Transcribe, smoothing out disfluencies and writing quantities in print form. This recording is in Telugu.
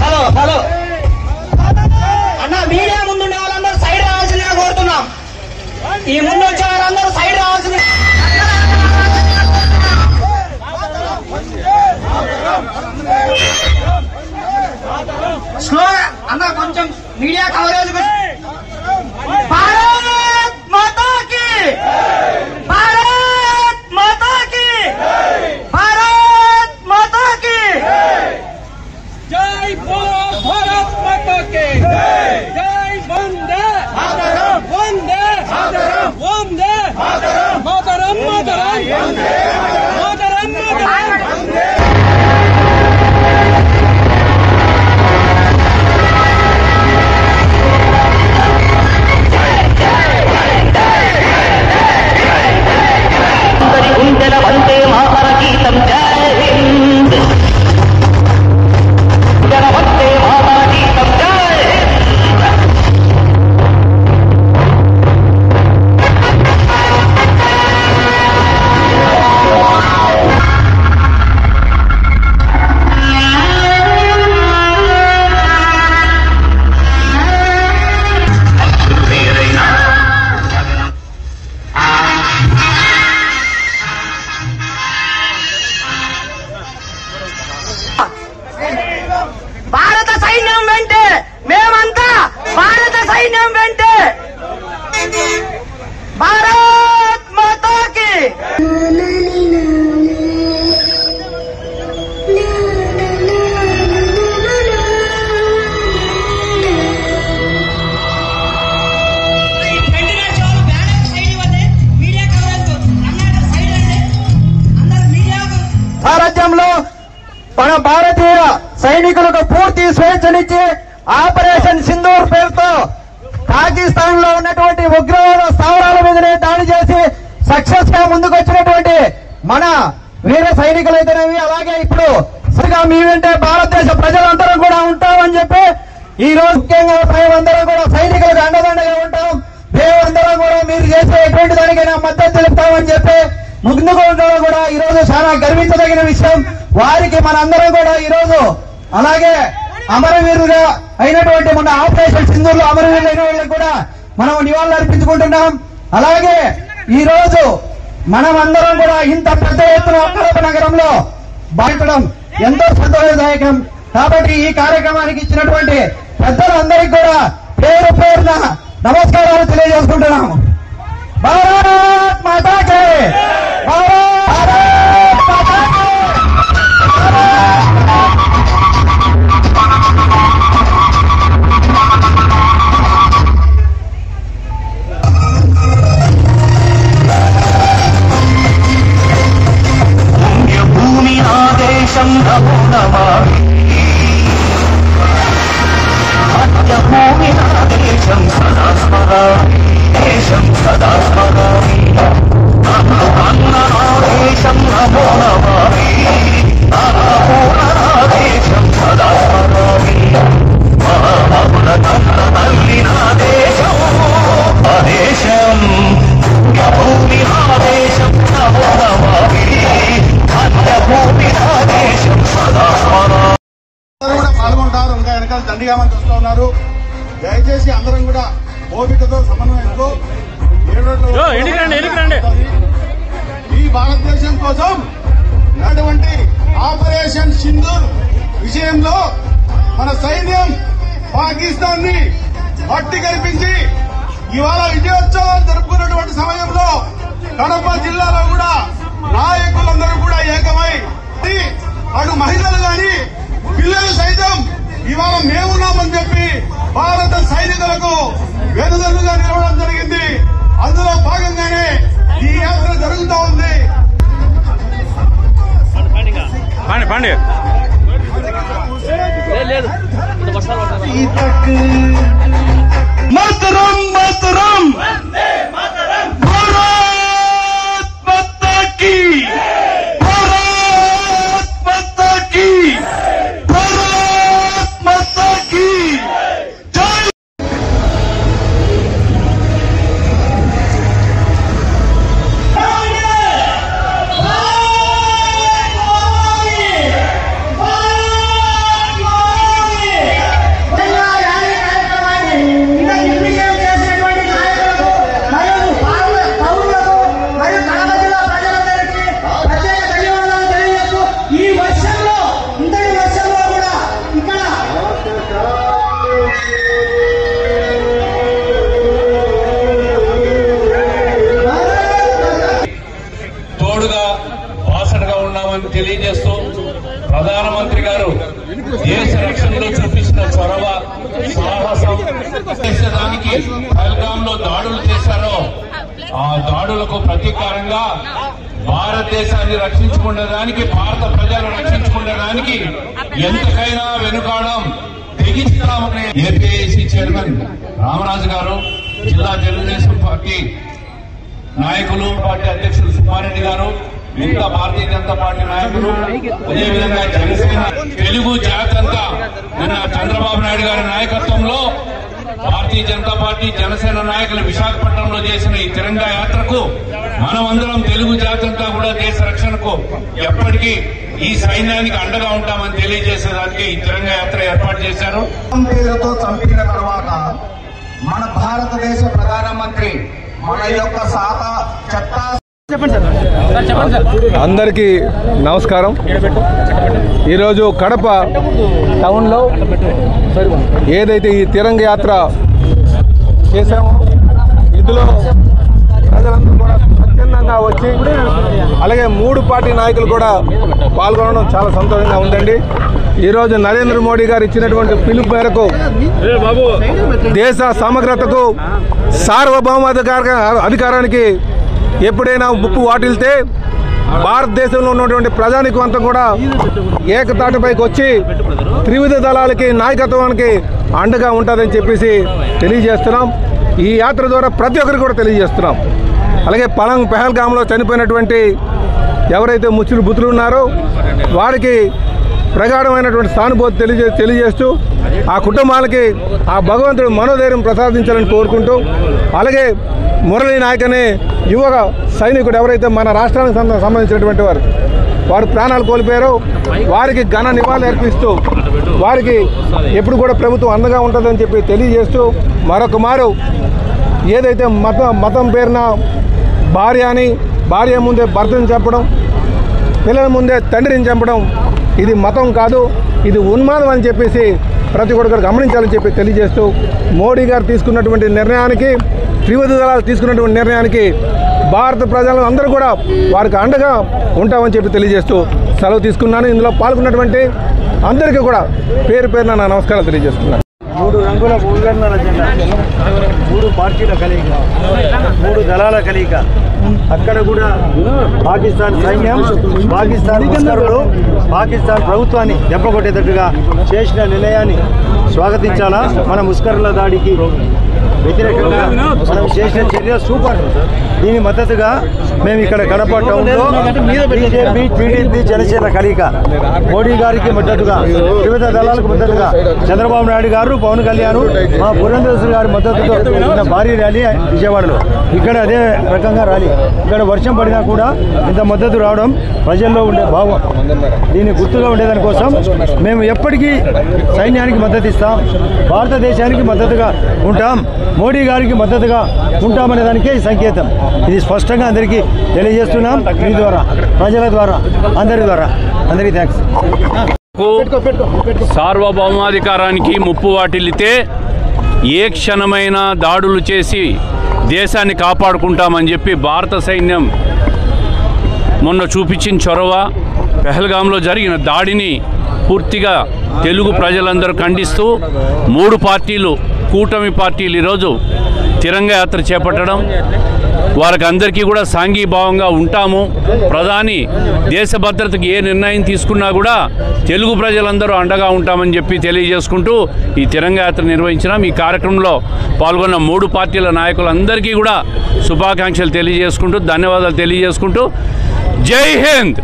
హలో హలో అన్న, మీడియా ముందుండే వాళ్ళందరూ సైడ్ రావాల్సిందిగా కోరుతున్నాం. ఈ ముందు వచ్చే వారందరూ సైడ్ రావాల్సింది. స్లో అన్న, కొంచెం మీడియా కవరేజ్. భారత్ మాతాకి, భారత్ మాతాకి, భారత్ మాతాకి జై బోలో భారత్ మాతాకి జై. వందే వందే వందే మాతరం మాతరం మాతరం మాతరం. గుండెల వందే మాతర గీతం జై హింద్, గుండెల వందే మాతర గీతం జై భారత సైన్యం వెంటే, మేమంతా భారత సైన్యం వెంటే. భారత్ మాతాకి. సారథ్యంలో మన భారతీయ సైనికులకు పూర్తి స్వేచ్ఛనిచ్చి ఆపరేషన్ సింధూర్ పేరుతో పాకిస్తాన్ లో ఉన్నటువంటి ఉగ్రవాద స్థావరాల మీదనే దాడి చేసి సక్సెస్ గా ముందుకు వచ్చినటువంటి మన వీర సైనికులైతేనేవి, అలాగే ఇప్పుడు సరిగా మీ వెంటే భారతదేశ ప్రజలందరం కూడా ఉంటామని చెప్పి ఈ రోజు ముఖ్యంగా మేమందరం కూడా సైనికులకు అండదండగా ఉంటాం. మేమందరం కూడా మీరు చేసే ఎటువంటి దానికైనా మద్దతు తెలుపుతామని చెప్పి ముందుకు ఉండడం కూడా ఈ రోజు చాలా గర్వించదగిన విషయం. వారికి మనందరం కూడా ఈ రోజు, అలాగే అమరవీరుగా అయినటువంటి మన ఆపరేషన్ సింధూర్లో అమరవీరులు అయిన వాళ్ళకి కూడా మనం నివాళులు అర్పించుకుంటున్నాం. అలాగే ఈ రోజు మనం అందరం కూడా ఇంత పెద్ద ఎత్తున కడప నగరంలో బాధించడం ఎంతో సంతోషదాయకం. కాబట్టి ఈ కార్యక్రమానికి ఇచ్చినటువంటి పెద్దలందరికీ కూడా పేరు పేరున నమస్కారాలు తెలియజేసుకుంటున్నాము. భారత్ మాతాకి, భారత్ మాతాకి. భూమి ఆదేశం నమో నమామి, భూమి ఆదేశం సదా స్మరామి, దేశం సదా స్మరామి. అన్న ఆదేశం నమో నమామి, ఆదేశం సదా స్మరామి. మహామగుణ కన్న తల్లి నాదేశం ఆదేశం, భూమి ఆదేశం నమో నమామి, భూమి ఆదేశం సదా స్మరామి. కూడా పాల్గొంటారు. ఇంకా వెనకాల దండిగా మంది వస్తూ ఉన్నారు. దయచేసి అందరం కూడా ఓపికతో సమన్వయంతో ఈ భారతదేశం కోసం ఉన్నటువంటి ఆపరేషన్ సింధూర్ విషయంలో మన సైన్యం పాకిస్తాన్ ని మట్టి కల్పించి ఇవాళ విజయోత్సవాలు జరుపుకున్నటువంటి సమయంలో కడప జిల్లాలో కూడా నాయకులందరూ కూడా ఏకమై అటు మహిళలు గాని పిల్లలు సైతం ఇవాళ మేమున్నామని చెప్పి భారత సైనికులకు వెనుదన్నుగా నిలవడం జరిగింది. అందులో భాగంగానే ఈ యాత్ర జరుగుతూ ఉంది. మాతరం మాతరం భారత్ మాతాకి, భారత్ మాతాకి, భారత్ మాతాకి జై. ఆ దాడులకు ప్రతీకారంగా భారతదేశాన్ని రక్షించుకునేదానికి, భారత ప్రజలను రక్షించుకునేదానికి ఎంతకైనా వెనుకాడం తెగిస్తామని ఏపీఐసి చైర్మన్ రామరాజు గారు, జిల్లా తెలుగుదేశం పార్టీ నాయకులు, పార్టీ అధ్యక్షులు సుబ్బారెడ్డి గారు, మిగతా భారతీయ జనతా పార్టీ నాయకులు, అదేవిధంగా జనసేన తెలుగు జాతంతా నిన్న చంద్రబాబు నాయుడు గారి నాయకత్వంలో భారతీయ జనతా పార్టీ, జనసేన నాయకులు విశాఖపట్నంలో చేసిన ఈ తిరంగా యాత్రకు మనమందరం తెలుగు జాతంతా కూడా దేశ రక్షణకు ఎప్పటికీ ఈ సైన్యానికి అండగా ఉంటామని తెలియజేసేదానికి ఈ తిరంగా యాత్ర ఏర్పాటు చేశారు. పేరుతో చంపిన తర్వాత మన భారతదేశ ప్రధానమంత్రి మన యొక్క చట్టా అందరికీ నమస్కారం. ఈరోజు కడప టౌన్లో ఏదైతే ఈ తిరంగ యాత్ర చేశామో ఇందులో ప్రజలందరూ కూడా స్వచ్ఛందంగా వచ్చి, అలాగే 3 పార్టీ నాయకులు కూడా పాల్గొనడం చాలా సంతోషంగా ఉందండి. ఈరోజు నరేంద్ర మోడీ గారు ఇచ్చినటువంటి పిలుపు మేరకు దేశ సమగ్రతకు, అధికారానికి ఎప్పుడైనా ముప్పు వాటిల్తే భారతదేశంలో ఉన్నటువంటి ప్రజానికం అంతా కూడా ఏకతాటిపైకి వచ్చి త్రివిధ దళాలకి, నాయకత్వానికి అండగా ఉంటుందని చెప్పేసి తెలియజేస్తున్నాం. ఈ యాత్ర ద్వారా ప్రతి ఒక్కరికి కూడా తెలియజేస్తున్నాం. అలాగే పెహల్గామ్లో చనిపోయినటువంటి ఎవరైతే బుతులు ఉన్నారో వారికి ప్రగాఢమైనటువంటి సానుభూతి తెలియజేస్తూ ఆ కుటుంబాలకి ఆ భగవంతుడు మనోధైర్యం ప్రసాదించాలని కోరుకుంటూ, అలాగే మురళీ నాయక్ అనే యువ సైనికుడు ఎవరైతే మన రాష్ట్రానికి సంబంధించినటువంటి వారు ప్రాణాలు కోల్పోయారో వారికి ఘన నివాళులు అర్పిస్తూ వారికి ఎప్పుడు కూడా ప్రభుత్వం అండగా ఉంటుందని చెప్పి తెలియజేస్తూ, మరొక మారు ఏదైతే మతం పేరున భార్య ముందే భర్తని చంపడం, పిల్లల ముందే తండ్రిని చంపడం ఇది మతం కాదు, ఇది ఉన్మాదం అని చెప్పేసి ప్రతి ఒక్కరు గమనించాలని చెప్పి తెలియజేస్తూ, మోడీ గారు తీసుకున్నటువంటి నిర్ణయానికి, త్రివిధ దళాలు తీసుకున్నటువంటి నిర్ణయానికి భారత ప్రజలు అందరూ కూడా వారికి అండగా ఉంటామని చెప్పి తెలియజేస్తూ సెలవు తీసుకున్నాను. ఇందులో పాల్గొన్నటువంటి అందరికీ కూడా పేరు పేరున నా నమస్కారాలు తెలియజేస్తున్నాను. 3 రంగుల మూగన్నల జెండా, 3 పార్టీల కలయిక, 3 దళాల కలయిక. అక్కడ కూడా పాకిస్తాన్ సైన్యం, పాకిస్తాన్ ముస్కరులు పాకిస్తాన్ ప్రభుత్వాన్ని దెబ్బకొట్టేటట్టుగా చేసిన నిర్ణయాన్ని స్వాగతించాలా. మన ముస్కరుల దాడికి వ్యతిరేకంగా మనం చేసిన చర్య సూపర్. దీని మద్దతుగా మేము ఇక్కడ కడప టౌన్లో బీజేపీ, టీడీపీ, జనసేన కలయిక మోడీ గారికి మద్దతుగా, వివిధ దళాలకు మద్దతుగా చంద్రబాబు నాయుడు గారు, పవన్ కళ్యాణ్, మా పురంధేశ్వరి గారి మద్దతుతో ఉన్న భారీ ర్యాలీ విజయవాడలో. ఇక్కడ అదే రకంగా ర్యాలీ. ఇక్కడ వర్షం పడినా కూడా ఇంత మద్దతు రావడం ప్రజల్లో ఉండే భావం, దీన్ని గుర్తుగా ఉండేదాని కోసం మేము ఎప్పటికీ సైన్యానికి మద్దతు ఇస్తాం, భారతదేశానికి మద్దతుగా ఉంటాం, మోడీ గారికి మద్దతుగా ఉంటామనే దానికే ఈ సంకేతం. ఇది స్పష్టంగా అందరికీ తెలియజేస్తున్నాం. మీ ద్వారా, ప్రజల ద్వారా, అందరి ద్వారా. అందరికీ థ్యాంక్స్. సార్వభౌమాధికారానికి ముప్పు వాటిల్లితే ఏ క్షణమైన దాడులు చేసి దేశాన్ని కాపాడుకుంటామని చెప్పి భారత సైన్యం మొన్న చూపించిన చొరవ, పెహల్గాంలో జరిగిన దాడిని పూర్తిగా తెలుగు ప్రజలందరూ ఖండిస్తూ 3 పార్టీలు, కూటమి పార్టీలు ఈరోజు తిరంగ యాత్ర చేపట్టడం, వారికి అందరికీ కూడా సాంఘీభావంగా ఉంటాము. ప్రధాని దేశ భద్రతకు ఏ నిర్ణయం తీసుకున్నా కూడా తెలుగు ప్రజలందరూ అండగా ఉంటామని చెప్పి తెలియజేసుకుంటూ ఈ తిరంగ యాత్ర నిర్వహించినాం. ఈ కార్యక్రమంలో పాల్గొన్న 3 పార్టీల నాయకులందరికీ కూడా శుభాకాంక్షలు తెలియజేసుకుంటూ, ధన్యవాదాలు తెలియజేసుకుంటూ, జై హింద్.